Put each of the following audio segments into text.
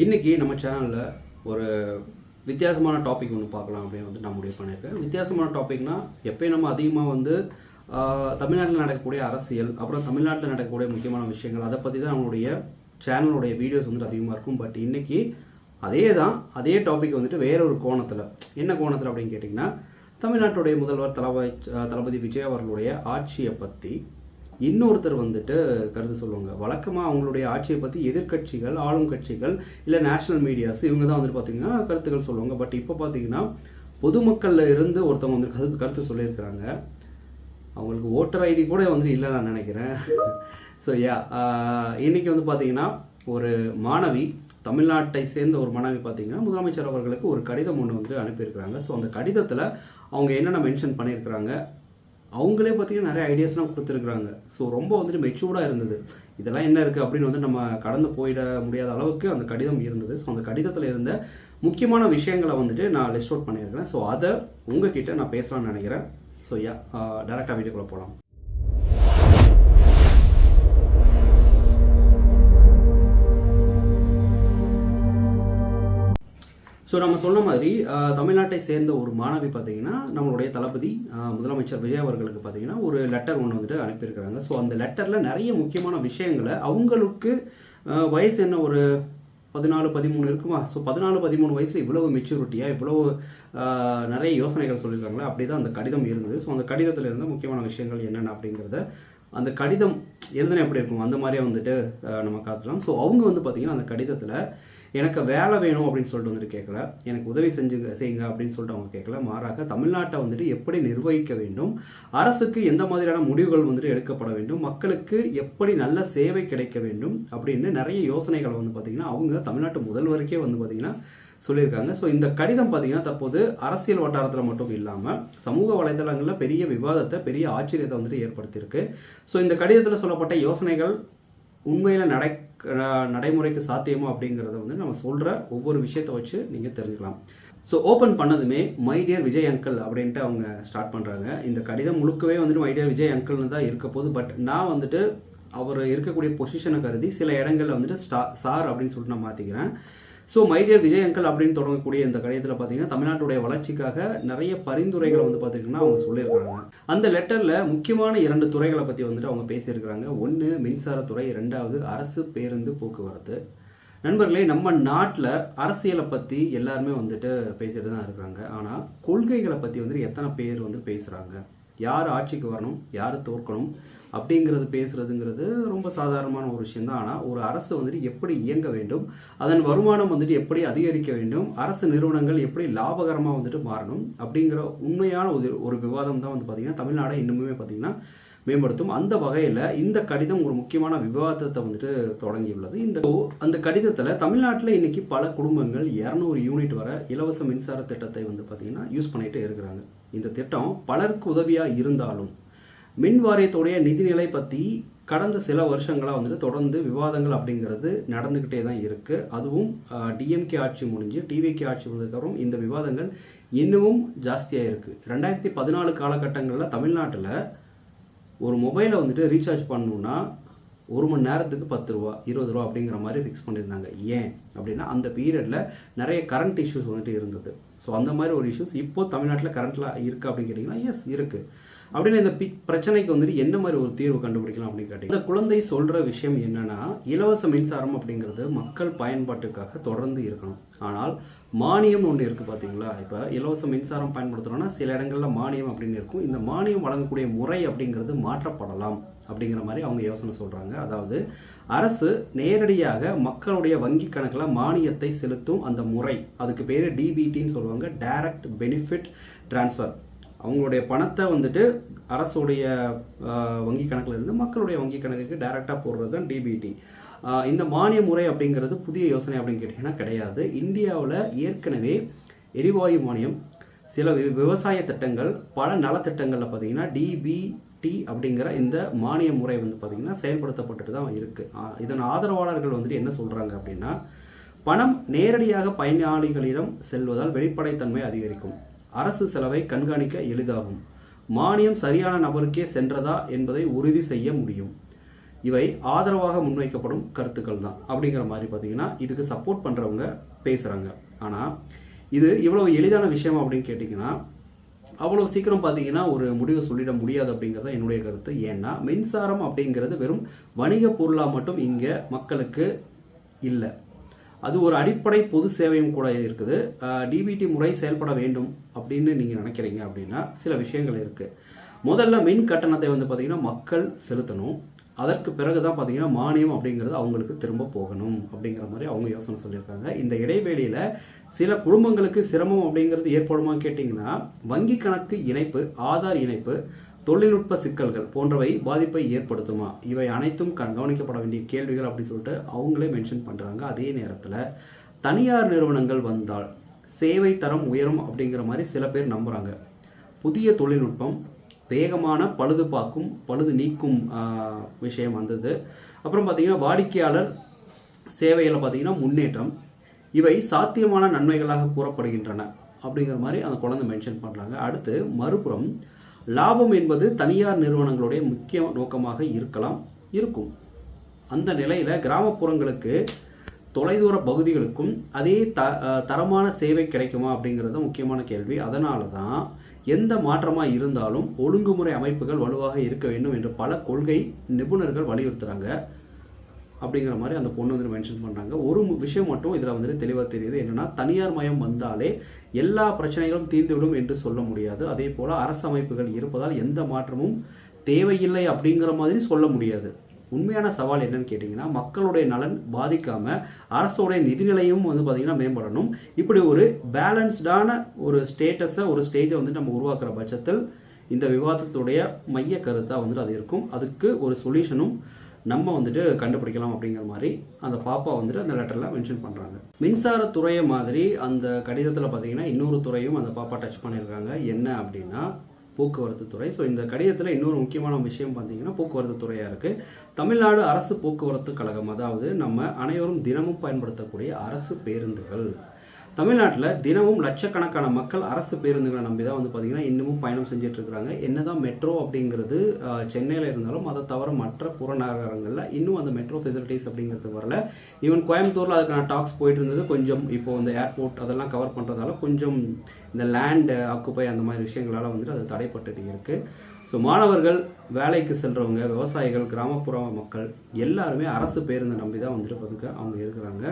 இன்றைக்கி நம்ம சேனலில் ஒரு வித்தியாசமான டாபிக் ஒன்று பார்க்கலாம் அப்படின்னு வந்து நான் முடிவு பண்ணியிருக்கேன். வித்தியாசமான டாபிக்னால் எப்போயும் நம்ம அதிகமாக வந்து தமிழ்நாட்டில் நடக்கக்கூடிய அரசியல், அப்புறம் தமிழ்நாட்டில் நடக்கக்கூடிய முக்கியமான விஷயங்கள், அதை பற்றி தான் நம்மளுடைய சேனலுடைய வீடியோஸ் வந்துட்டு அதிகமாக இருக்கும். பட் இன்றைக்கி அதே டாபிக் வந்துட்டு வேற ஒரு கோணத்தில், என்ன கோணத்தில் அப்படின்னு கேட்டிங்கன்னா, தமிழ்நாட்டுடைய முதல்வர் தளபதி விஜய் அவர்களுடைய ஆட்சியை பற்றி இன்னொருத்தர் வந்துட்டு கருத்து சொல்லுவாங்க. வழக்கமாக அவங்களுடைய ஆட்சியை பற்றி எதிர்கட்சிகள், ஆளும் கட்சிகள், இல்லை நேஷனல் மீடியாஸ் இவங்க தான் வந்துட்டு பார்த்திங்கன்னா கருத்துக்கள் சொல்லுவாங்க. பட் இப்போ பார்த்திங்கன்னா பொதுமக்களில் இருந்து ஒருத்தவங்க வந்து கருத்து சொல்லியிருக்கிறாங்க. அவங்களுக்கு ஓட்டர் ஐடி கூட வந்து இல்லை நான் நினைக்கிறேன். ஸோ இன்றைக்கி வந்து பார்த்திங்கன்னா ஒரு மாணவி, தமிழ்நாட்டை சேர்ந்த ஒரு மாணவி பார்த்திங்கன்னா முதலமைச்சர் அவர்களுக்கு ஒரு கடிதம் ஒன்று வந்து அனுப்பியிருக்கிறாங்க. ஸோ அந்த கடிதத்தில் அவங்க என்னென்ன மென்ஷன் பண்ணியிருக்கிறாங்க, அவங்களே பார்த்திங்கன்னா நிறைய ஐடியாஸ்லாம் கொடுத்துருக்குறாங்க. ஸோ ரொம்ப வந்துட்டு மெச்சூர்டாக இருந்தது. இதெல்லாம் என்ன இருக்குது அப்படின்னு வந்து நம்ம கடந்து போயிட முடியாத அளவுக்கு அந்த கடிதம் இருந்தது. ஸோ அந்த கடிதத்தில் இருந்த முக்கியமான விஷயங்களை வந்துட்டு நான் லிஸ்ட் அவுட் பண்ணியிருக்கிறேன். ஸோ அதை உங்ககிட்ட நான் பேசலாம்னு நினைக்கிறேன். ஸோ டேரெக்டாக வீடியோக்குள்ளே போகலாம். ஸோ நம்ம சொன்ன மாதிரி தமிழ்நாட்டை சேர்ந்த ஒரு மாணவி பார்த்திங்கன்னா நம்மளுடைய தளபதி முதலமைச்சர் விஜய் அவர்களுக்கு பார்த்திங்கன்னா ஒரு லெட்டர் ஒன்று வந்துட்டு அனுப்பியிருக்கிறாங்க. ஸோ அந்த லெட்டரில் நிறைய முக்கியமான விஷயங்களை, அவங்களுக்கு வயசு என்ன ஒரு 14-13 இருக்குமா. ஸோ 14-13 வயசில் இவ்வளவு மெச்சூரிட்டியாக, இவ்வளவு நிறைய யோசனைகள் சொல்லியிருக்காங்களே, அப்படி தான் அந்த கடிதம் இருந்தது. ஸோ அந்த கடிதத்தில் இருந்த முக்கியமான விஷயங்கள் என்னென்ன அப்படிங்கிறத, அந்த கடிதம் எழுதுனா எப்படி இருக்கும் அந்த மாதிரியே வந்துட்டு நம்ம காட்டலாம். ஸோ அவங்க வந்து பார்த்திங்கன்னா அந்த கடிதத்தில் எனக்கு வேலை வேணும் அப்படின்னு சொல்லிட்டு வந்துட்டு கேட்கல, எனக்கு உதவி செய்யுங்க அப்படின்னு சொல்லிட்டு அவங்க கேட்கல. மாறாக தமிழ்நாட்டை வந்துட்டு எப்படி நிர்வகிக்க வேண்டும், அரசுக்கு எந்த மாதிரியான முடிவுகள் வந்துட்டு எடுக்கப்பட வேண்டும், மக்களுக்கு எப்படி நல்ல சேவை கிடைக்க வேண்டும் அப்படின்னு நிறைய யோசனைகளை வந்து பார்த்திங்கன்னா அவங்க தமிழ்நாட்டு முதல்வருக்கே வந்து பார்த்திங்கன்னா சொல்லியிருக்காங்க. ஸோ இந்த கடிதம் பார்த்திங்கன்னா தற்போது அரசியல் வட்டாரத்தில் மட்டும் இல்லாமல் சமூக வலைதளங்களில் பெரிய விவாதத்தை, பெரிய ஆச்சரியத்தை வந்துட்டு ஏற்படுத்தியிருக்கு. ஸோ இந்த கடிதத்தில் சொல்லப்பட்ட யோசனைகள் உண்மையில் நடைமுறைக்கு சாத்தியமோ அப்படிங்கிறத வந்து நம்ம சொல்கிற ஒவ்வொரு விஷயத்தை வச்சு நீங்கள் தெரிஞ்சுக்கலாம். ஸோ ஓப்பன் பண்ணதுமே மை டியர் விஜய் அங்கிள் அப்படின்ட்டு அவங்க ஸ்டார்ட் பண்ணுறாங்க. இந்த கடிதம் முழுக்கவே வந்துட்டு மை டியர் விஜய் அங்கிள்னு தான் இருக்க போகுது. பட் நான் வந்துட்டு அவர் இருக்கக்கூடிய பொசிஷனை கருதி சில இடங்களில் வந்துட்டு சார் அப்படின்னு சொல்லிட்டு நான் மாற்றிக்கிறேன். So my dear Vijay uncle அப்படின்னு தொடங்கக்கூடிய இந்த கடிதத்தில் பார்த்தீங்கன்னா தமிழ்நாட்டுடைய வளர்ச்சிக்காக நிறைய பரிந்துரைகளை வந்து பார்த்திங்கன்னா அவங்க சொல்லியிருக்கிறாங்க. அந்த லெட்டரில் முக்கியமான 2 துறைகளை பற்றி வந்துட்டு அவங்க பேசியிருக்கிறாங்க. ஒன்று மின்சாரத்துறை, 2வது அரசு பேருந்து போக்குவரத்து. நண்பர்களே, நம்ம நாட்டில் அரசியலை பற்றி எல்லாருமே வந்துட்டு பேசிட்டு தான் இருக்கிறாங்க. ஆனால் கொள்கைகளை பற்றி வந்துட்டு எத்தனை பேர் வந்து பேசுகிறாங்க, யார் ஆட்சிக்கு வரணும், யார் தோற்கணும் அப்படிங்கிறது பேசுகிறதுங்கிறது ரொம்ப சாதாரணமான ஒரு விஷயந்தான். ஆனால் ஒரு அரசு வந்துட்டு எப்படி இயங்க வேண்டும், அதன் வருமானம் வந்துட்டு எப்படி அதிகரிக்க வேண்டும், அரசு நிறுவனங்கள் எப்படி லாபகரமாக வந்துட்டு மாறணும் அப்படிங்கிற உண்மையான ஒரு விவாதம் தான் வந்து பார்த்திங்கன்னா தமிழ்நாடை இன்னுமே பார்த்திங்கன்னா மேம்படுத்தும். அந்த வகையில் இந்த கடிதம் ஒரு முக்கியமான விவாதத்தை வந்துட்டு தொடங்கியுள்ளது. அந்த கடிதத்தில் தமிழ்நாட்டில் இன்றைக்கி பல குடும்பங்கள் 200 யூனிட் வர இலவச மின்சார திட்டத்தை வந்து பார்த்திங்கன்னா யூஸ் பண்ணிகிட்டு இருக்கிறாங்க. இந்த திட்டம் பலருக்கு உதவியாக இருந்தாலும் மின் வாரியத்துடைய நிதிநிலை பற்றி கடந்த சில வருஷங்களாக வந்துட்டு தொடர்ந்து விவாதங்கள் அப்படிங்கிறது நடந்துக்கிட்டே தான் இருக்குது. அதுவும் டிஎம்கே ஆட்சி முடிஞ்சு டிவிகே ஆட்சி வந்ததுக்கப்புறம் இந்த விவாதங்கள் இன்னமும் ஜாஸ்தியாக இருக்குது. 2014 காலகட்டங்களில் தமிழ்நாட்டில் ஒரு மொபைலை வந்துட்டு ரீசார்ஜ் பண்ணணுன்னா 1 மணி நேரத்துக்கு 10 ரூபா, 20 ரூபா அப்படிங்கிற மாதிரி ஃபிக்ஸ் பண்ணியிருந்தாங்க. ஏன் அப்படின்னா அந்த பீரியடில் நிறைய கரண்ட் இஷ்யூஸ் வந்துட்டு இருந்தது. ஸோ அந்த மாதிரி ஒரு இஷ்யூஸ் இப்போது தமிழ்நாட்டில் கரண்ட்டில் இருக்குது அப்படின்னு கேட்டிங்கன்னா எஸ் இருக்குது. அப்படின்னு இந்த பிரச்சனைக்கு வந்துட்டு என்ன மாதிரி ஒரு தீர்வு கண்டுபிடிக்கலாம் அப்படின்னு கேட்டிங்கன்னா, இந்த குழந்தை சொல்கிற விஷயம் என்னென்னா, இலவச மின்சாரம் அப்படிங்கிறது மக்கள் பயன்பாட்டுக்காக தொடர்ந்து இருக்கணும். ஆனால் மானியம் ஒன்று இருக்குது பார்த்தீங்களா. இப்போ இலவச மின்சாரம் பயன்படுத்துகிறோன்னா சில இடங்களில் மானியம் அப்படின்னு இருக்கும். இந்த மானியம் வழங்கக்கூடிய முறை அப்படிங்கிறது மாற்றப்படலாம் அப்படிங்கிற மாதிரி அவங்க யோசனை சொல்கிறாங்க. அதாவது அரசு நேரடியாக மக்களுடைய வங்கி கணக்கில் மானியத்தை செலுத்தும் அந்த முறை, அதுக்கு பேர் டிபிடின்னு சொல்லுவாங்க, டைரக்ட் பெனிஃபிட் டிரான்ஸ்ஃபர். அவங்களுடைய பணத்தை வந்துட்டு அரசுடைய வங்கி கணக்கில் இருந்து மக்களுடைய வங்கி கணக்குக்கு டைரெக்டாக போடுறது தான் டிபிடி. இந்த மானிய முறை அப்படிங்கிறது புதிய யோசனை அப்படின்னு கேட்டிங்கன்னா கிடையாது. இந்தியாவில் ஏற்கனவே எரிவாயு மானியம், சில விவசாய திட்டங்கள், பல நலத்திட்டங்களில் பார்த்திங்கன்னா டிபிடி அப்படிங்கிற இந்த மானிய முறை வந்து பார்த்திங்கன்னா செயல்படுத்தப்பட்டு தான் இருக்குது. இதன் ஆதரவாளர்கள் வந்துட்டு என்ன சொல்கிறாங்க அப்படின்னா, பணம் நேரடியாக பயனாளிகளிடம் செல்வதால் வெளிப்படைத்தன்மை அதிகரிக்கும், அரசு செலவை கண்காணிக்க எளிதாகும், மானியம் சரியான நபருக்கே சென்றதா என்பதை உறுதி செய்ய முடியும், இவை ஆதரவாக முன்வைக்கப்படும் கருத்துக்கள் தான் அப்படிங்கிற மாதிரி பார்த்தீங்கன்னா இதுக்கு சப்போர்ட் பண்ணுறவங்க பேசுகிறாங்க. ஆனால் இது இவ்வளோ எளிதான விஷயம் அப்படின்னு கேட்டிங்கன்னா அவ்வளோ சீக்கிரம் பார்த்தீங்கன்னா ஒரு முடிவு சொல்லிட முடியாது அப்படிங்கிறது என்னுடைய கருத்து. ஏன்னா மின்சாரம் அப்படிங்கிறது வெறும் வணிக பொருளாக மட்டும் இங்கே மக்களுக்கு இல்லை, அது ஒரு அடிப்படை பொது சேவையும் கூட இருக்குது. டிபிடி முறை செயல்பட வேண்டும் அப்படின்னு நீங்கள் நினைக்கிறீங்க அப்படின்னா சில விஷயங்கள் இருக்குது. முதல்ல மின் கட்டணத்தை வந்து பார்த்திங்கன்னா மக்கள் செலுத்தணும். அதற்கு பிறகு தான் பார்த்தீங்கன்னா மானியம் அப்படிங்கிறது அவங்களுக்கு திரும்ப போகணும் அப்படிங்கிற மாதிரி அவங்க யோசனை சொல்லியிருக்காங்க. இந்த இடைவெளியில் சில குடும்பங்களுக்கு சிரமம் அப்படிங்கிறது ஏற்படுமா கேட்டிங்கன்னா வங்கி கணக்கு இணைப்பு, ஆதார் இணைப்பு, தொழில்நுட்ப சிக்கல்கள் போன்றவை பாதிப்பை ஏற்படுத்துமா? இவை அனைத்தும் கவனிக்கப்பட வேண்டிய கேள்விகள் அப்படின்னு சொல்லிட்டு அவங்களே மென்ஷன் பண்ணுறாங்க. அதே நேரத்தில் தனியார் நிறுவனங்கள் வந்தால் சேவை தரம் உயரும் அப்படிங்கிற மாதிரி சில பேர் நம்புகிறாங்க. புதிய தொழில்நுட்பம், வேகமான பழுது நீக்கும் விஷயம் வந்தது. அப்புறம் பார்த்தீங்கன்னா வாடிக்கையாளர் சேவையில் பார்த்தீங்கன்னா முன்னேற்றம், இவை சாத்தியமான நன்மைகளாக கூறப்படுகின்றன அப்படிங்கிற மாதிரி அந்த குழந்தை மென்ஷன் பண்ணுறாங்க. அடுத்து மறுபுறம் லாபம் என்பது தனியார் நிறுவனங்களுடைய முக்கிய நோக்கமாக இருக்கும். அந்த நிலையில் கிராமப்புறங்களுக்கு தொலைதூர பகுதிகளுக்கும் அதே தரமான சேவை கிடைக்குமா அப்படிங்கிறது முக்கியமான கேள்வி. அதனால தான் எந்த மாற்றமாக இருந்தாலும் ஒழுங்குமுறை அமைப்புகள் வலுவாக இருக்க வேண்டும் என்று பல கொள்கை நிபுணர்கள் வலியுறுத்துகிறாங்க அப்படிங்கிற மாதிரி அந்த பொண்ணு வந்து மென்ஷன் பண்ணுறாங்க. ஒரு விஷயம் மட்டும் இதில் வந்துட்டு தெளிவாக தெரியுது, என்னென்னா தனியார் மயம் வந்தாலே எல்லா பிரச்சனைகளும் தீர்ந்துவிடும் என்று சொல்ல முடியாது. அதே போல் அரசு அமைப்புகள் இருப்பதால் எந்த மாற்றமும் தேவையில்லை அப்படிங்கிற மாதிரி சொல்ல முடியாது. உண்மையான சவால் என்னன்னு கேட்டிங்கன்னா மக்களுடைய நலன் பாதிக்காமல் அரசோடைய நிதிநிலையும் வந்து பார்த்திங்கன்னா மேம்படணும். இப்படி ஒரு பேலன்ஸ்டான ஒரு ஸ்டேஜை வந்துட்டு நம்ம உருவாக்குற பட்சத்தில் இந்த விவாதத்துடைய மைய கருத்தாக வந்துட்டு அது இருக்கும். அதுக்கு ஒரு சொல்யூஷனும் நம்ம வந்துட்டு கண்டுபிடிக்கலாம் அப்படிங்கிற மாதிரி அந்த பாப்பா வந்துட்டு அந்த லெட்டரில் மென்ஷன் பண்ணுறாங்க. மின்சாரத்துறையை மாதிரி அந்த கடிதத்தில் பார்த்திங்கன்னா இன்னொரு துறையும் அந்த பாப்பா டச் பண்ணியிருக்காங்க. என்ன அப்படின்னா போக்குவரத்து துறை. ஸோ இந்த கடிதத்தில் இன்னொரு முக்கியமான விஷயம் பார்த்தீங்கன்னா போக்குவரத்து துறையாக இருக்குது. தமிழ்நாடு அரசு போக்குவரத்து கழகம், அதாவது நம்ம அனைவரும் தினமும் பயன்படுத்தக்கூடிய அரசு பேருந்துகள். தமிழ்நாட்டில் தினமும் லட்சக்கணக்கான மக்கள் அரசு பேருந்துகளை நம்பி தான் வந்து பார்த்திங்கன்னா இன்னமும் பயணம் செஞ்சுட்டு இருக்கிறாங்க. என்னதான் மெட்ரோ அப்படிங்கிறது சென்னையில் இருந்தாலும் அதை தவிர மற்ற புறநகரங்களில் இன்னும் அந்த மெட்ரோ ஃபெசிலிட்டிஸ் அப்படிங்கிறது வரல. ஈவன் கோயம்புத்தூரில் அதுக்கான டாக்ஸ் போயிட்டு இருந்தது. கொஞ்சம் இப்போ இந்த ஏர்போர்ட் அதெல்லாம் கவர் பண்ணுறதால கொஞ்சம் இந்த லேண்ட் ஆக்குப்பை அந்த மாதிரி விஷயங்களால் வந்துட்டு அது தடைப்பட்டு இருக்குது. ஸோ மாணவர்கள், வேலைக்கு செல்கிறவங்க, விவசாயிகள், கிராமப்புற மக்கள் எல்லாருமே அரசு பேருந்து நம்பி தான் வந்துட்டு பார்த்துக்க அவங்க இருக்கிறாங்க.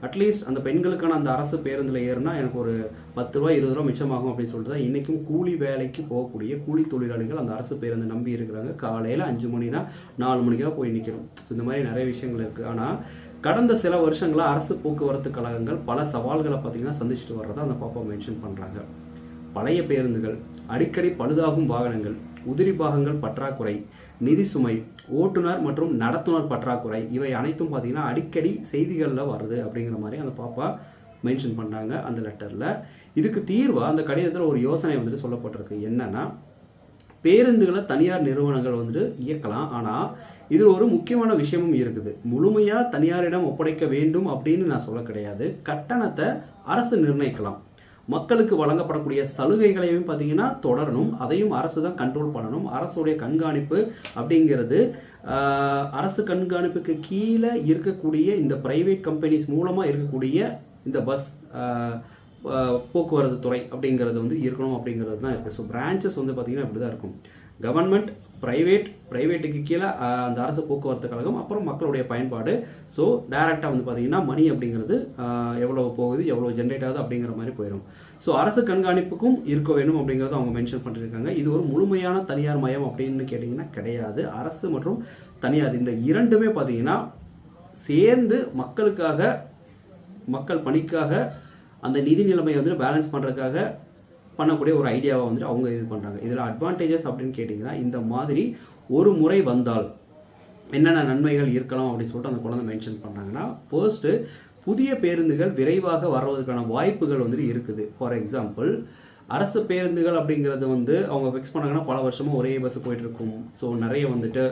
அட்லீஸ்ட் அந்த பெண்களுக்கான அந்த அரசு பேருந்தில் ஏறுனா எனக்கு ஒரு 10 ரூபா 20 ரூபா மிச்சமாகும் அப்படின்னு சொல்லிட்டு தான் இன்றைக்கும் கூலி வேலைக்கு போகக்கூடிய கூலி தொழிலாளிகள் அந்த அரசு பேருந்து நம்பி இருக்கிறாங்க. காலையில் 5 மணினா 4 மணிக்காக போய் நிற்கிறோம். ஸோ இந்த மாதிரி நிறைய விஷயங்கள் இருக்குது. ஆனால் கடந்த சில வருஷங்களாக அரசு போக்குவரத்து கழகங்கள் பல சவால்களை பார்த்திங்கன்னா சந்திச்சுட்டு வர்றதா அந்த பாப்பா மென்ஷன் பண்ணுறாங்க. பழைய பேருந்துகள், அடிக்கடி பழுதாகும் வாகனங்கள், உதிரி பாகங்கள் பற்றாக்குறை, நிதி சுமை, ஓட்டுநர் மற்றும் நடத்துனர் பற்றாக்குறை, இவை அனைத்தும் பார்த்தீங்கன்னா அடிக்கடி செய்திகளில் வருது அப்படிங்கிற மாதிரி அந்த பாப்பா மென்ஷன் பண்ணாங்க அந்த லெட்டரில். இதுக்கு தீர்வாக அந்த கடிதத்தில் ஒரு யோசனை வந்துட்டு சொல்லப்பட்டிருக்கு. என்னன்னா பேருந்துகளை தனியார் நிறுவனங்கள் வந்துட்டு இயக்கலாம். ஆனால் இதில் ஒரு முக்கியமான விஷயமும் இருக்குது. முழுமையாக தனியாரிடம் ஒப்படைக்க வேண்டும் அப்படின்னு நான் சொல்ல கிடையாது. கட்டணத்தை அரசு நிர்ணயிக்கலாம். மக்களுக்கு வழங்கப்படக்கூடிய சலுகைகளையும் பார்த்தீங்கன்னா தொடரணும். அதையும் அரசு தான் கண்ட்ரோல் பண்ணணும். அரசுடைய கண்காணிப்பு அப்படிங்கிறது அரசு கண்காணிப்புக்கு கீழே இருக்கக்கூடிய இந்த பிரைவேட் கம்பெனிஸ் மூலமாக இருக்கக்கூடிய இந்த பஸ் போக்குவரத்து துறை அப்படிங்கிறது வந்து இருக்கணும் அப்படிங்கிறது தான் இருக்குது. ஸோ பிரான்ச்சஸ் வந்து பார்த்திங்கன்னா இப்படி தான் இருக்கும். கவர்மெண்ட், ப்ரைவேட்டுக்கு கீழே அந்த அரசு போக்குவரத்து கழகம், அப்புறம் மக்களுடைய பயன்பாடு. ஸோ டைரெக்டாக வந்து பார்த்திங்கன்னா மணி அப்படிங்கிறது எவ்வளோ போகுது, எவ்வளோ ஜென்ரேட் ஆகுது அப்படிங்கிற மாதிரி போயிடும். ஸோ அரசு கண்காணிப்புக்கும் இருக்க வேணும் அப்படிங்கிறத அவங்க மென்ஷன் பண்ணியிருக்காங்க. இது ஒரு முழுமையான தனியார் மயம் அப்படின்னு கேட்டிங்கன்னா கிடையாது. அரசு மற்றும் தனியார் இந்த இரண்டுமே பார்த்திங்கன்னா சேர்ந்து மக்கள் பணிக்காக அந்த நிதி நிலைமையை வந்து பேலன்ஸ் பண்ணுறதுக்காக பண்ணக்கூடிய ஒரு ஐடியாவை வந்துட்டு அவங்க இது பண்ணுறாங்க. இதில் அட்வான்டேஜஸ் அப்படின்னு கேட்டிங்கன்னா இந்த மாதிரி ஒரு முறை வந்தால் என்னென்ன நன்மைகள் இருக்கலாம் அப்படின்னு சொல்லிட்டு அந்த குழந்தை மென்ஷன் பண்ணுறாங்கன்னா, ஃபர்ஸ்ட்டு புதிய பேருந்துகள் விரைவாக வர்றதுக்கான வாய்ப்புகள் வந்துட்டு இருக்குது. ஃபார் எக்ஸாம்பிள் அரசு பேருந்துகள் அப்படிங்கிறது வந்து அவங்க ஃபிக்ஸ் பண்ணாங்கன்னா பல வருஷமாக ஒரே பஸ் போயிட்டு இருக்கும். ஸோ நிறைய வந்துட்டு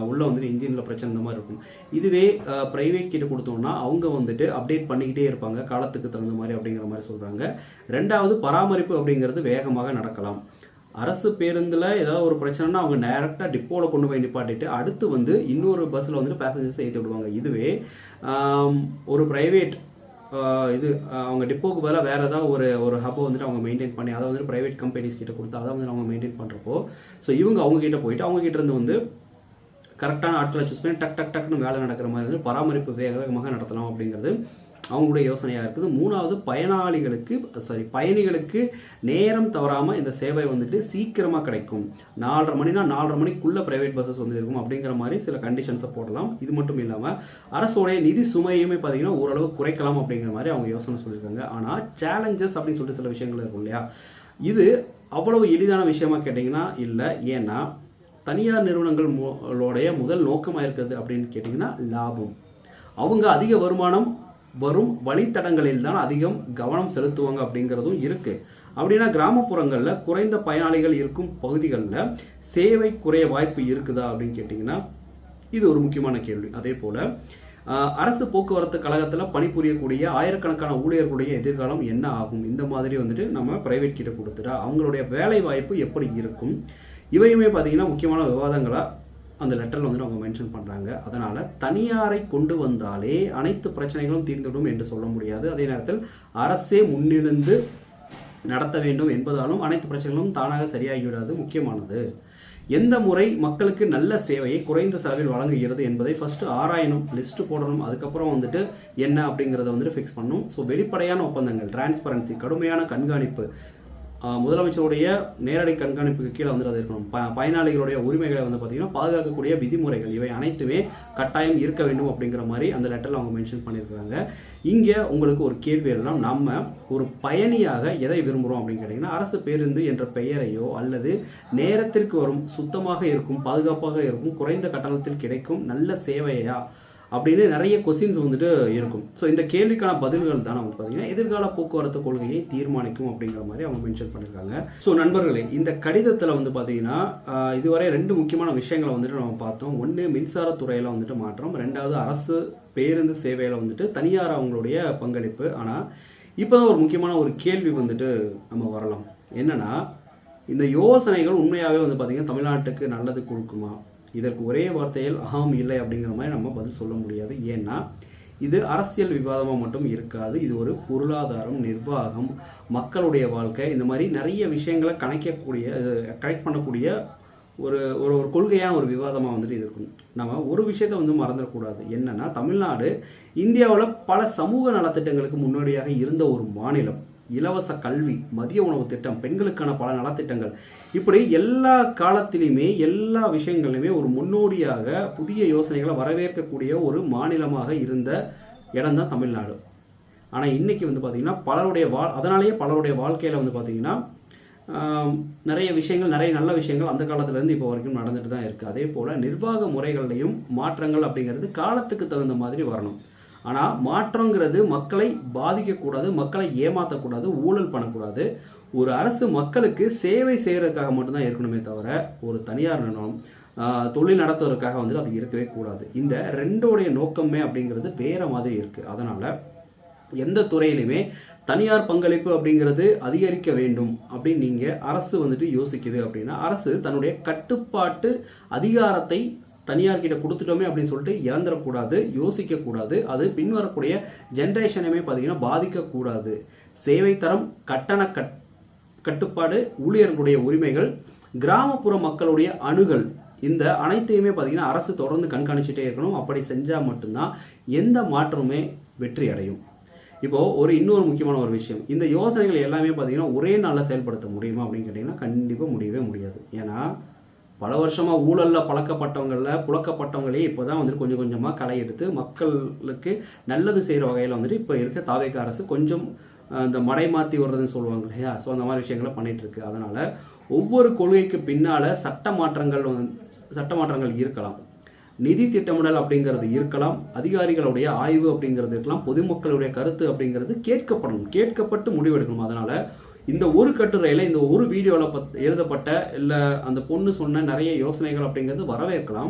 உள்ளே வந்துட்டு இன்ஜினில் பிரச்சனை இந்த மாதிரி இருக்கும். இதுவே ப்ரைவேட் கிட்ட கொடுத்தோம்னா அவங்க வந்துட்டு அப்டேட் பண்ணிக்கிட்டே இருப்பாங்க காலத்துக்கு தகுந்த மாதிரி அப்படிங்கிற மாதிரி சொல்கிறாங்க. ரெண்டாவது, பராமரிப்பு அப்படிங்கிறது வேகமாக நடக்கலாம். அரசு பேருந்தில் ஏதாவது ஒரு பிரச்சனைனா அவங்க டைரெக்டாக டிப்போவில் கொண்டு போய் நிப்பாட்டிட்டு அடுத்து வந்து இன்னொரு பஸ்ஸில் வந்துட்டு பேசஞ்சர்ஸ் ஏற்றி விடுவாங்க. இதுவே ஒரு ப்ரைவேட் இது அவங்க டிப்போக்கு பதிலாக வேறு ஏதாவது ஒரு ஹப்பை வந்துட்டு அவங்க மெயின்டைன் பண்ணி அதை வந்துட்டு ப்ரைவேட் கம்பெனிஸ் கிட்ட கொடுத்து அதை வந்து அவங்க மெயின்டைன் பண்ணுறப்போ ஸோ இவங்க அவங்ககிட்ட போயிட்டு அவங்ககிட்ட இருந்து வந்து கரெக்டான ஆட்களை சூஸ் பண்ணி டக் டக் டக்குன்னு வேலை நடக்கிற மாதிரி வந்து பராமரிப்பு வேகமாக நடத்தலாம் அப்படிங்கிறது அவங்களுடைய யோசனையாக இருக்குது. மூணாவது, பயணிகளுக்கு நேரம் தவறாமல் இந்த சேவை வந்துட்டு சீக்கிரமாக கிடைக்கும். 4:30 மணினா 4:30 மணிக்குள்ளே ப்ரைவேட் பஸ்ஸஸ் வந்து இருக்கும் அப்படிங்கிற மாதிரி சில கண்டிஷன்ஸை போடலாம். இது மட்டும் இல்லாமல் அரசோடைய நிதி சுமையுமே பார்த்தீங்கன்னா ஓரளவு குறைக்கலாம் அப்படிங்கிற மாதிரி அவங்க யோசனை சொல்லியிருக்காங்க. ஆனால் சேலஞ்சஸ் அப்படின்னு சொல்லிட்டு சில விஷயங்கள் இருக்கும் இல்லையா, இது அவ்வளவு எளிதான விஷயமா கேட்டிங்கன்னா இல்லை. ஏன்னா தனியார் நிறுவனங்களுடைய முதல் நோக்கமாக இருக்கிறது அப்படின்னு கேட்டிங்கன்னா லாபம். அவங்க அதிக வருமானம் வரும் வழித்தடங்களில் தான் அதிகம் கவனம் செலுத்துவாங்க அப்படிங்கிறதும் இருக்குது. அப்படின்னா கிராமப்புறங்களில் குறைந்த பயனாளிகள் இருக்கும் பகுதிகளில் சேவை குறைய வாய்ப்பு இருக்குதா அப்படின்னு கேட்டிங்கன்னா இது ஒரு முக்கியமான கேள்வி. அதே போல் அரசு போக்குவரத்து கழகத்தில் பணிபுரியக்கூடிய ஆயிரக்கணக்கான ஊழியர்களுடைய எதிர்காலம் என்ன ஆகும்? இந்த மாதிரி வந்துட்டு நம்ம பிரைவேட் கிட்ட கொடுத்துட்டா அவங்களுடைய வேலை வாய்ப்பு எப்படி இருக்கும்? இவையுமே பார்த்தீங்கன்னா முக்கியமான விவாதங்களாக அந்த லெட்டரில் வந்து அவங்க மென்ஷன் பண்ணுறாங்க. அதனால் தனியாரை கொண்டு வந்தாலே அனைத்து பிரச்சனைகளும் தீர்ந்துவிடும் என்று சொல்ல முடியாது. அதே நேரத்தில் அரசே முன்னிருந்து நடத்த வேண்டும் என்பதாலும் அனைத்து பிரச்சனைகளும் தானாக சரியாகிவிடாது. முக்கியமானது, எந்த முறை மக்களுக்கு நல்ல சேவையை குறைந்த செலவில் வழங்குகிறது என்பதை ஃபர்ஸ்ட் ஆராயணும், லிஸ்ட் போடணும். அதுக்கப்புறம் வந்துட்டு என்ன அப்படிங்கிறத வந்துட்டு ஃபிக்ஸ் பண்ணணும். ஸோ வெளிப்படையான ஒப்பந்தங்கள், டிரான்ஸ்பரன்சி, கடுமையான கண்காணிப்பு, முதலமைச்சருடைய நேரடி கண்காணிப்புக்கு கீழே வந்து அது இருக்கணும். பயனாளிகளுடைய உரிமைகளை வந்து பார்த்தீங்கன்னா பாதுகாக்கக்கூடிய விதிமுறைகள் இவை அனைத்துமே கட்டாயம் இருக்க வேண்டும் அப்படிங்கிற மாதிரி அந்த லெட்டரில் அவங்க மென்ஷன் பண்ணியிருக்காங்க. இங்கே உங்களுக்கு ஒரு கேள்வி எல்லாம், நம்ம ஒரு பயணியாக எதை விரும்புகிறோம் அப்படின்னு கேட்டிங்கன்னா அரசு பேருந்து என்ற பெயரையோ அல்லது நேரத்திற்கு வரும், சுத்தமாக இருக்கும், பாதுகாப்பாக இருக்கும், குறைந்த கட்டணத்தில் கிடைக்கும் நல்ல சேவையா அப்படின்னு நிறைய கொஸ்டின்ஸ் வந்துட்டு இருக்கும். ஸோ இந்த கேள்விக்கான பதில்கள் தான் வந்து பார்த்தீங்கன்னா எதிர்கால போக்குவரத்து கொள்கையை தீர்மானிக்கும் அப்படிங்கிற மாதிரி அவங்க மென்ஷன் பண்ணியிருக்காங்க. ஸோ நண்பர்களே, இந்த கடிதத்தில் வந்து பார்த்தீங்கன்னா இதுவரை 2 முக்கியமான விஷயங்களை வந்துட்டு நம்ம பார்த்தோம். ஒன்று, மின்சாரத்துறையில் வந்துட்டு மாற்றம். 2வது, அரசு பேருந்து சேவையில் வந்துட்டு தனியார் அவங்களுடைய பங்களிப்பு. ஆனால் இப்போ தான் ஒரு முக்கியமான ஒரு கேள்வி வந்துட்டு நம்ம வரலாம். என்னன்னா, இந்த யோசனைகள் உண்மையாகவே வந்து பார்த்தீங்கன்னா தமிழ்நாட்டுக்கு நல்லது கொடுக்குமா? இதற்கு ஒரே வார்த்தையில் ஆம் இல்லை அப்படிங்கிற மாதிரி நம்ம பதில் சொல்ல முடியாது. ஏன்னா இது அரசியல் விவாதமாக மட்டும் இருக்காது. இது ஒரு பொருளாதாரம், நிர்வாகம், மக்களுடைய வாழ்க்கை, இந்த மாதிரி நிறைய விஷயங்களை கனெக்ட் பண்ணக்கூடிய ஒரு ஒரு கொள்கையான ஒரு விவாதமாக வந்துட்டு இது இருக்கும். நம்ம ஒரு விஷயத்தை வந்து மறந்துடக்கூடாது. என்னன்னா, தமிழ்நாடு இந்தியாவில் பல சமூக நலத்திட்டங்களுக்கு முன்னோடியாக இருந்த ஒரு மாநிலம். இலவச கல்வி, மதிய உணவு திட்டம், பெண்களுக்கான பல நலத்திட்டங்கள், இப்படி எல்லா காலத்திலையுமே எல்லா விஷயங்களிலுமே ஒரு முன்னோடியாக புதிய யோசனைகளை வரவேற்கக்கூடிய ஒரு மாநிலமாக இருந்த இடம் தான் தமிழ்நாடு. ஆனால் இன்னைக்கு வந்து பார்த்திங்கன்னா அதனாலேயே பலருடைய வாழ்க்கையில் வந்து பார்த்திங்கன்னா நிறைய விஷயங்கள், நிறைய நல்ல விஷயங்கள் அந்த காலத்துலேருந்து இப்போ வரைக்கும் நடந்துட்டு தான் இருக்குது. அதே போல் நிர்வாக முறைகள்லையும் மாற்றங்கள் அப்படிங்கிறது காலத்துக்கு தகுந்த மாதிரி வரணும். ஆனால் மாற்றங்கிறது மக்களை பாதிக்கக்கூடாது, மக்களை ஏமாற்றக்கூடாது, ஊழல் பண்ணக்கூடாது. ஒரு அரசு மக்களுக்கு சேவை செய்கிறதுக்காக மட்டும்தான் இருக்கணுமே தவிர ஒரு தனியார் நிறுவனம் தொழில் நடத்துவதற்காக வந்துட்டு அது இருக்கவே கூடாது. இந்த 2உடைய நோக்கமே அப்படிங்கிறது வேறு மாதிரி இருக்குது. அதனால் எந்த துறையிலுமே தனியார் பங்களிப்பு அப்படிங்கிறது அதிகரிக்க வேண்டும் அப்படின்னு நீங்கள் அரசு வந்துட்டு யோசிக்குது அப்படின்னா அரசு தன்னுடைய கட்டுப்பாட்டு அதிகாரத்தை தனியார்கிட்ட கொடுத்துட்டோமே அப்படின்னு சொல்லிட்டு இழந்துடக்கூடாது, யோசிக்கக்கூடாது. அது பின்வரக்கூடிய ஜென்ரேஷனையுமே பார்த்தீங்கன்னா பாதிக்கக்கூடாது. சேவை தரம், கட்டண கட்டுப்பாடு, ஊழியர்களுடைய உரிமைகள், கிராமப்புற மக்களுடைய அணுகல், இந்த அனைத்தையுமே பார்த்தீங்கன்னா அரசு தொடர்ந்து கண்காணிச்சுட்டே இருக்கணும். அப்படி செஞ்சால் மட்டும்தான் எந்த மாற்றமுமே வெற்றி அடையும். இப்போது இன்னொரு முக்கியமான ஒரு விஷயம், இந்த யோசனைகள் எல்லாமே பார்த்தீங்கன்னா ஒரே நாளில் செயல்படுத்த முடியுமா அப்படின்னு கேட்டிங்கன்னா கண்டிப்பாக முடியவே முடியாது. ஏன்னா பல வருஷமாக ஊழலில் புழக்கப்பட்டவங்களே இப்போ தான் வந்துட்டு கொஞ்சம் கொஞ்சமாக களை எடுத்து மக்களுக்கு நல்லது செய்கிற வகையில் வந்துட்டு இப்போ இருக்க தாவேக அரசு கொஞ்சம் இந்த மடை மாற்றி வர்றதுன்னு சொல்லுவாங்க இல்லையா, ஸோ அந்த மாதிரி விஷயங்களை பண்ணிகிட்ருக்கு. அதனால் ஒவ்வொரு கொள்கைக்கு பின்னால் சட்ட மாற்றங்கள் இருக்கலாம், நிதி திட்டமிடல் அப்படிங்கிறது இருக்கலாம், அதிகாரிகளுடைய ஆய்வு அப்படிங்கிறது இருக்கலாம், பொதுமக்களுடைய கருத்து அப்படிங்கிறது கேட்கப்பட்டு முடிவெடுக்கணும். அதனால் இந்த ஒரு கட்டுரையில், இந்த ஒரு வீடியோவில் எழுதப்பட்ட இல்லை அந்த பொண்ணு சொன்ன நிறைய யோசனைகள் அப்படிங்கிறது வரவேற்கலாம்.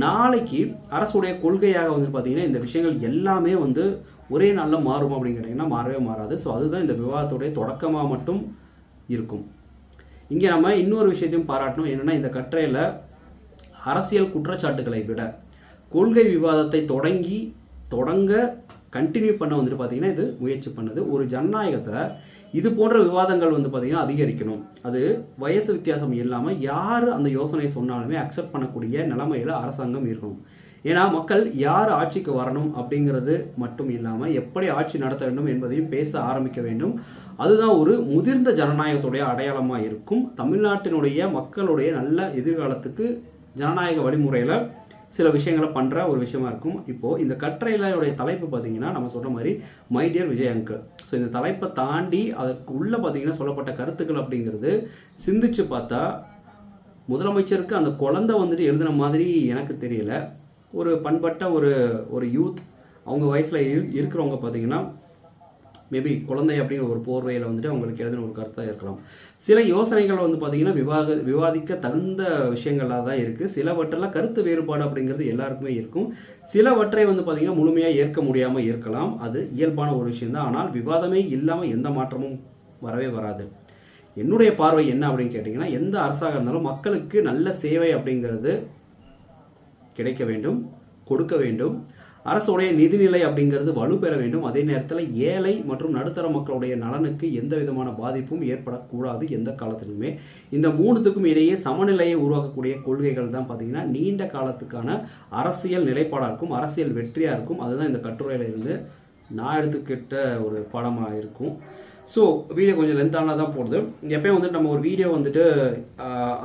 நாளைக்கு அரசுடைய கொள்கையாக வந்து பார்த்திங்கன்னா இந்த விஷயங்கள் எல்லாமே வந்து ஒரே நாளில் மாறும் அப்படின்னு கேட்டிங்கன்னா மாறவே மாறாது. ஸோ அதுதான் இந்த விவாதத்துடைய தொடக்கமாக மட்டும் இருக்கும். இங்கே நம்ம இன்னொரு விஷயத்தையும் பாராட்டணும். என்னென்னா, இந்த கட்டுரையில் அரசியல் குற்றச்சாட்டுகளை விட கொள்கை விவாதத்தை தொடங்க கண்டினியூ பண்ண வந்துட்டு பார்த்தீங்கன்னா இது முயற்சி பண்ணுது. ஒரு ஜனநாயகத்தில் இது போன்ற விவாதங்கள் வந்து பார்த்தீங்கன்னா அதிகரிக்கணும். அது வயசு வித்தியாசம் இல்லாமல் யார் அந்த யோசனையை சொன்னாலுமே அக்செப்ட் பண்ணக்கூடிய நிலைமையில் அரசாங்கம் இருக்கணும். ஏன்னா மக்கள் யார் ஆட்சிக்கு வரணும் அப்படிங்கிறது மட்டும் இல்லாமல் எப்படி ஆட்சி நடத்த வேண்டும் என்பதையும் பேச ஆரம்பிக்க வேண்டும். அதுதான் ஒரு முதிர்ந்த ஜனநாயகத்துடைய அடையாளமாக இருக்கும். தமிழ்நாட்டினுடைய மக்களுடைய நல்ல எதிர்காலத்துக்கு ஜனநாயக வழிமுறையில் சில விஷயங்களை பண்ணுற ஒரு விஷயமா இருக்கும். இப்போது இந்த கட்டுரையிலுடைய தலைப்பு பார்த்தீங்கன்னா நம்ம சொல்கிற மாதிரி my dear Vijay uncle. So இந்த தலைப்பை தாண்டி அதுக்கு உள்ளே பார்த்தீங்கன்னா சொல்லப்பட்ட கருத்துக்கள் அப்படிங்கிறது சிந்திச்சு பார்த்தா முதலமைச்சருக்கு அந்த குழந்தை வந்துட்டு எழுதின மாதிரி எனக்கு தெரியல. ஒரு பண்பட்ட ஒரு யூத் அவங்க வயசில் இருக்கிறவங்க பார்த்தீங்கன்னா மேபி குழந்தை அப்படிங்கிற ஒரு போர்வையில் வந்துட்டு அவங்களுக்கு எழுதின ஒரு கருத்தாக இருக்கலாம். சில யோசனைகள் வந்து பார்த்தீங்கன்னா விவாதிக்க தகுந்த விஷயங்களாக தான் இருக்குது. சிலவற்றெல்லாம் கருத்து வேறுபாடு அப்படிங்கிறது எல்லாருக்குமே இருக்கும். சிலவற்றை வந்து பார்த்தீங்கன்னா முழுமையாக ஏற்க முடியாமல் இருக்கலாம். அது இயல்பான ஒரு விஷயம்தான். ஆனால் விவாதமே இல்லாமல் எந்த மாற்றமும் வரவே வராது. என்னுடைய பார்வை என்ன அப்படின்னு கேட்டிங்கன்னா, எந்த அரசாக இருந்தாலும் மக்களுக்கு நல்ல சேவை அப்படிங்கிறது கிடைக்க வேண்டும், கொடுக்க வேண்டும். அரசுடைய நிதிநிலை அப்படிங்கிறது வலுப்பெற வேண்டும். அதே நேரத்தில் ஏழை மற்றும் நடுத்தர மக்களுடைய நலனுக்கு எந்த விதமான பாதிப்பும் ஏற்படக்கூடாது எந்த காலத்திலுமே. இந்த மூணுத்துக்கும் இடையே சமநிலையை உருவாக்கக்கூடிய கொள்கைகள் தான் பார்த்தீங்கன்னா நீண்ட காலத்துக்கான அரசியல் நிலைப்பாடாக இருக்கும், அரசியல் வெற்றியாக இருக்கும். அதுதான் இந்த கட்டுரையில் இருந்து நான் எடுத்துக்கிட்ட ஒரு பாடமாக இருக்கும். ஸோ வீடியோ கொஞ்சம் லென்த்தானாக தான் போடுது. எப்பயும் வந்துட்டு நம்ம ஒரு வீடியோ வந்துட்டு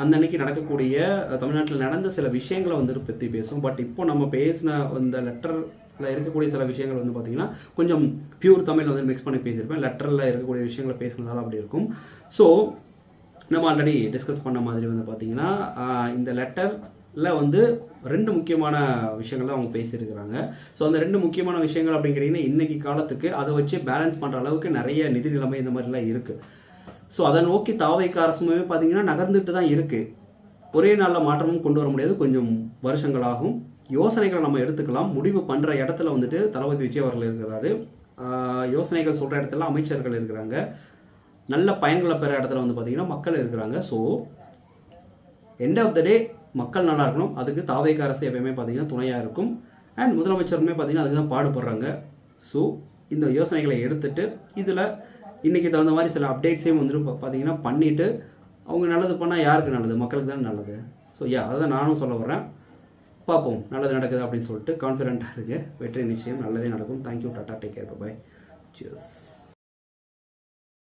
அன்னன்னைக்கு நடக்கக்கூடிய தமிழ்நாட்டில் நடந்த சில விஷயங்களை வந்துட்டு பற்றி பேசுவோம். பட் இப்போ நம்ம பேசின இந்த லெட்டரில் இருக்கக்கூடிய சில விஷயங்கள் வந்து பார்த்திங்கன்னா கொஞ்சம் பியூர் தமிழ் வந்து மிக்ஸ் பண்ணி பேசியிருப்பேன். லெட்டரில் இருக்கக்கூடிய விஷயங்களை பேசுனதால அப்படி இருக்கும். ஸோ நம்ம ஆல்ரெடி டிஸ்கஸ் பண்ண மாதிரி வந்து பார்த்திங்கன்னா இந்த லெட்டரில் வந்து 2 முக்கியமான விஷயங்கள் தான் அவங்க பேசியிருக்கிறாங்க. ஸோ அந்த 2 முக்கியமான விஷயங்கள் அப்படிங்கிறீங்கன்னா இன்றைக்கி காலத்துக்கு அதை வச்சு பேலன்ஸ் பண்ணுற அளவுக்கு நிறைய நிதி நிலைமை இந்த மாதிரிலாம் இருக்குது. ஸோ அதை நோக்கி தாவைக்க அரசுமே பார்த்திங்கன்னா நகர்ந்துட்டு தான் இருக்குது. ஒரே நாளில் மாற்றமும் கொண்டு வர முடியாது, கொஞ்சம் வருஷங்களாகும். யோசனைகளை நம்ம எடுத்துக்கலாம். முடிவு பண்ணுற இடத்துல வந்துட்டு தளபதி விஜய் அவர்கள் இருக்கிறாரு. யோசனைகள் சொல்கிற இடத்துல அமைச்சர்கள் இருக்கிறாங்க. நல்ல பயன்களை பெற இடத்துல வந்து பார்த்திங்கன்னா மக்கள் இருக்கிறாங்க. ஸோ எண்ட் ஆஃப் த டே மக்கள் நல்லா இருக்கணும். அதுக்கு தாவேக அரசு எப்பயுமே பார்த்தீங்கன்னா துணையாக இருக்கும். அண்ட் முதலமைச்சருமே பார்த்தீங்கன்னா அதுக்கு தான் பாடுபடுறாங்க. ஸோ இந்த யோசனைகளை எடுத்துகிட்டு இதில் இன்றைக்கி தகுந்த மாதிரி சில அப்டேட்ஸையும் வந்துட்டு பார்த்தீங்கன்னா பண்ணிவிட்டு அவங்க நல்லது பண்ணால் யாருக்கு நல்லது? மக்களுக்கு தான் நல்லது. ஸோ அதை தான் நானும் சொல்ல வரேன். பார்ப்போம் நல்லது நடக்குது அப்படின்னு சொல்லிட்டு கான்ஃபிடென்ட்டாக இருக்குது. வெற்றி நிச்சயம் நல்லதே நடக்கும். Thank you, tata, take care, bye, cheers.